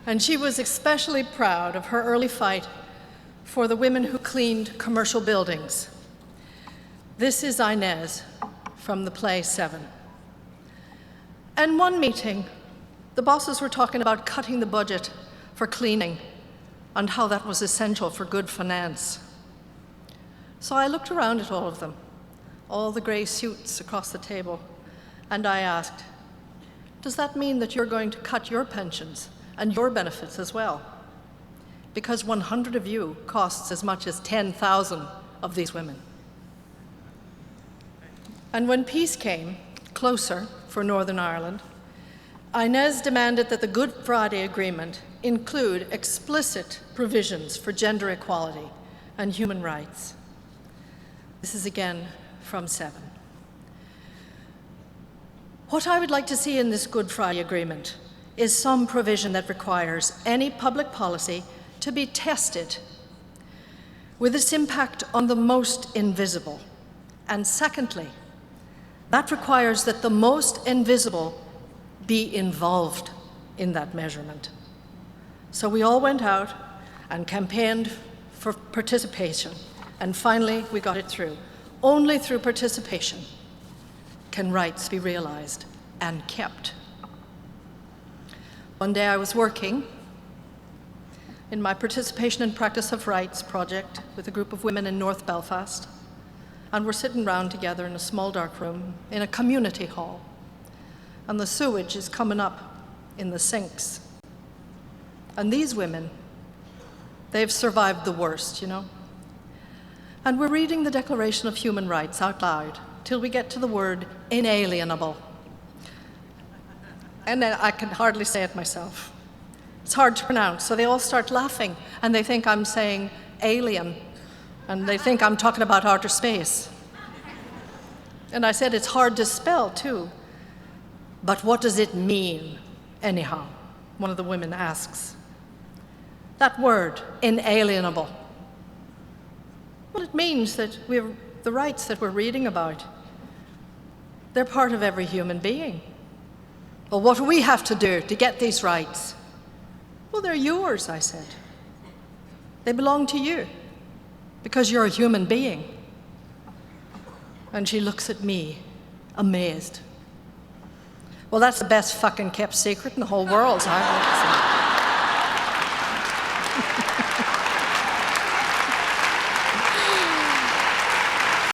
And she was especially proud of her early fight for the women who cleaned commercial buildings. This is Inez from the play Seven. And one meeting, the bosses were talking about cutting the budget for cleaning and how that was essential for good finance. So I looked around at all of them, all the gray suits across the table, and I asked, does that mean that you're going to cut your pensions and your benefits as well? Because 100 of you costs as much as 10,000 of these women. And when peace came closer for Northern Ireland, Inez demanded that the Good Friday Agreement include explicit provisions for gender equality and human rights. This is again from Seven. What I would like to see in this Good Friday Agreement is some provision that requires any public policy to be tested with its impact on the most invisible. And secondly, that requires that the most invisible be involved in that measurement. So we all went out and campaigned for participation, and finally we got it through. Only through participation can rights be realized and kept. One day I was working in my Participation and Practice of Rights project with a group of women in North Belfast, and we're sitting round together in a small dark room in a community hall, and the sewage is coming up in the sinks. And these women, they've survived the worst, you know. And we're reading the Declaration of Human Rights out loud till we get to the word inalienable. And then I can hardly say it myself. It's hard to pronounce, so they all start laughing, and they think I'm saying alien, and they think I'm talking about outer space. And I said, it's hard to spell, too. But what does it mean, anyhow? One of the women asks. That word, inalienable. Well, it means that the rights that we're reading about, they're part of every human being. Well, what do we have to do to get these rights? Well, they're yours, I said. They belong to you because you're a human being. And she looks at me, amazed. Well, that's the best fucking kept secret in the whole world, I would say.